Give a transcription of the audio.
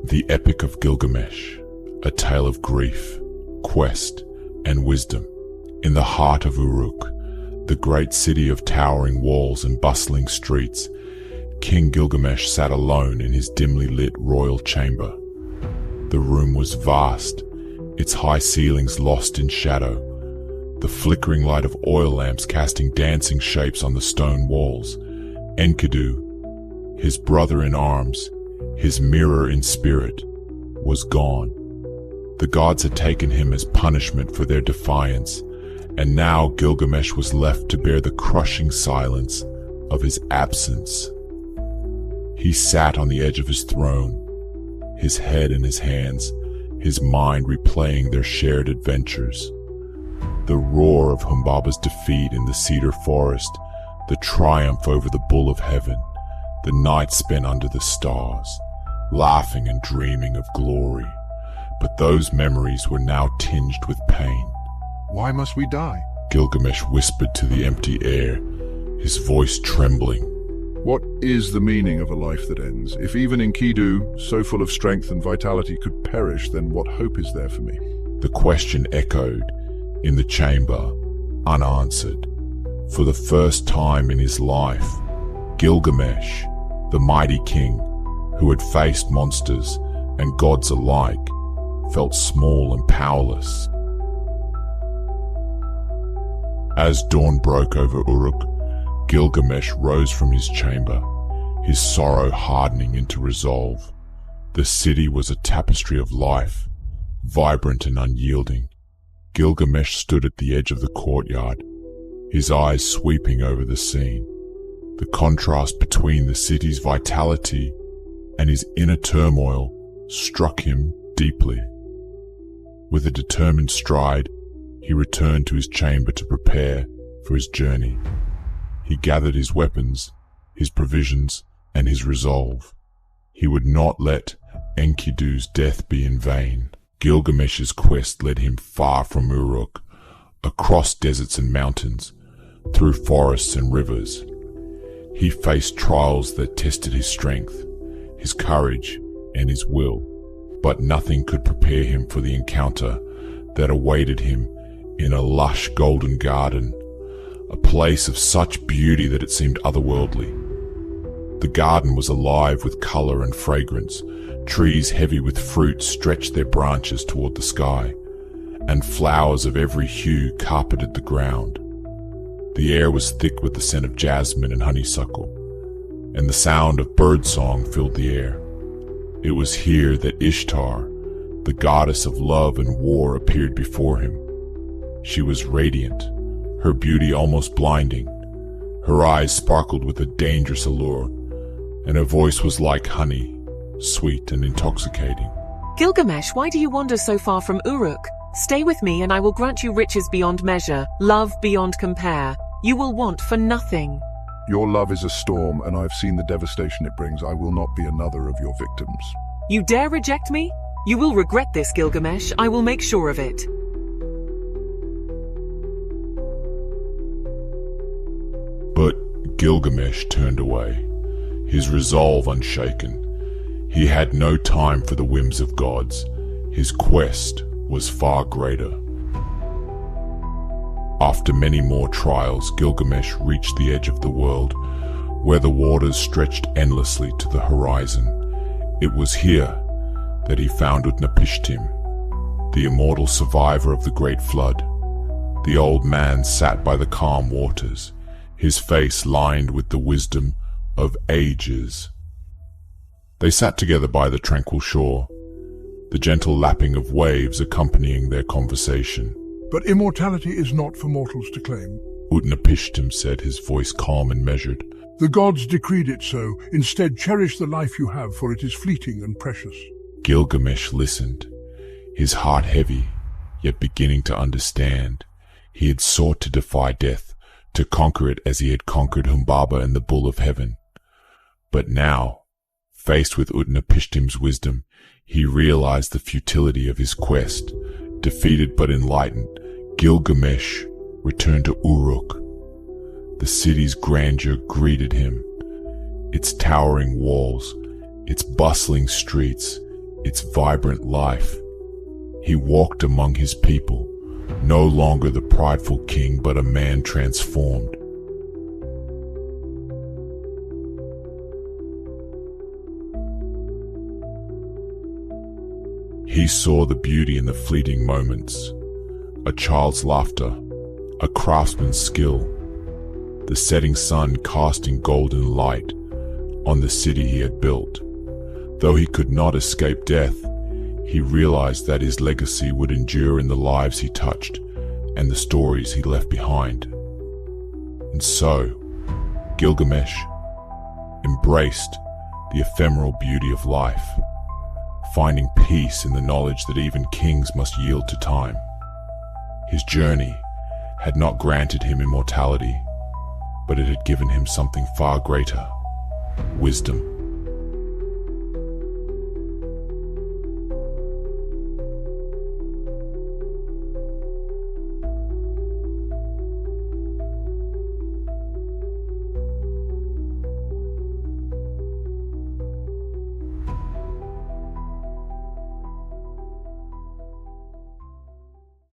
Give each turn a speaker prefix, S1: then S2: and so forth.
S1: The Epic of Gilgamesh, a tale of grief, quest, and wisdom. In the heart of Uruk, the great city of towering walls and bustling streets, King Gilgamesh sat alone in his dimly lit royal chamber. The room was vast, its high ceilings lost in shadow, the flickering light of oil lamps casting dancing shapes on the stone walls. Enkidu, his brother in arms, his mirror in spirit, was gone. The gods had taken him as punishment for their defiance, and now Gilgamesh was left to bear the crushing silence of his absence. He sat on the edge of his throne, his head in his hands, his mind replaying their shared adventures. The roar of Humbaba's defeat in the cedar forest, the triumph over the bull of heaven, the night spent under the stars, laughing and dreaming of glory. But those memories were now tinged with pain.
S2: Why must we die?
S1: Gilgamesh whispered to the empty air, his voice trembling.
S2: What is the meaning of a life that ends? If even Enkidu, so full of strength and vitality, could perish, then what hope is there for me?
S1: The question echoed in the chamber, unanswered. For the first time in his life, Gilgamesh, the mighty king, who had faced monsters and gods alike, felt small and powerless. As dawn broke over Uruk, Gilgamesh rose from his chamber, his sorrow hardening into resolve. The city was a tapestry of life, vibrant and unyielding. Gilgamesh stood at the edge of the courtyard, his eyes sweeping over the scene. The contrast between the city's vitality and his inner turmoil struck him deeply. With a determined stride, he returned to his chamber to prepare for his journey. He gathered his weapons, his provisions, and his resolve. He would not let Enkidu's death be in vain. Gilgamesh's quest led him far from Uruk, across deserts and mountains, through forests and rivers. He faced trials that tested his strength, his courage, and his will, but nothing could prepare him for the encounter that awaited him in a lush golden garden, a place of such beauty that it seemed otherworldly. The garden was alive with color and fragrance. Trees heavy with fruit stretched their branches toward the sky, and flowers of every hue carpeted the ground. The air was thick with the scent of jasmine and honeysuckle, and the sound of birdsong filled the air. It was here that Ishtar, the goddess of love and war, appeared before him. She was radiant, her beauty almost blinding. Her eyes sparkled with a dangerous allure, and her voice was like honey, sweet and intoxicating.
S3: Gilgamesh, why do you wander so far from Uruk? Stay with me and I will grant you riches beyond measure, love beyond compare. You will want for nothing.
S2: Your love is a storm, and I've seen the devastation it brings. I will not be another of your victims.
S3: You dare reject me? You will regret this, Gilgamesh. I will make sure of it.
S1: But Gilgamesh turned away, his resolve unshaken. He had no time for the whims of gods. His quest was far greater. After many more trials, Gilgamesh reached the edge of the world, where the waters stretched endlessly to the horizon. It was here that he found Utnapishtim, the immortal survivor of the great flood. The old man sat by the calm waters, his face lined with the wisdom of ages. They sat together by the tranquil shore, the gentle lapping of waves accompanying their conversation.
S4: But immortality is not for mortals to claim,
S1: Utnapishtim said, his voice calm and measured.
S4: The gods decreed it so. Instead, cherish the life you have, for it is fleeting and precious.
S1: Gilgamesh listened, his heart heavy, yet beginning to understand. He had sought to defy death, to conquer it as he had conquered Humbaba and the bull of heaven. But now, faced with Utnapishtim's wisdom, he realized the futility of his quest. Defeated but enlightened, Gilgamesh returned to Uruk. The city's grandeur greeted him. Its towering walls, its bustling streets, its vibrant life. He walked among his people, no longer the prideful king, but a man transformed. He saw the beauty in the fleeting moments, a child's laughter, a craftsman's skill, the setting sun casting golden light on the city he had built. Though he could not escape death, he realized that his legacy would endure in the lives he touched and the stories he left behind. And so, Gilgamesh embraced the ephemeral beauty of life, finding peace in the knowledge that even kings must yield to time. His journey had not granted him immortality, but it had given him something far greater: wisdom.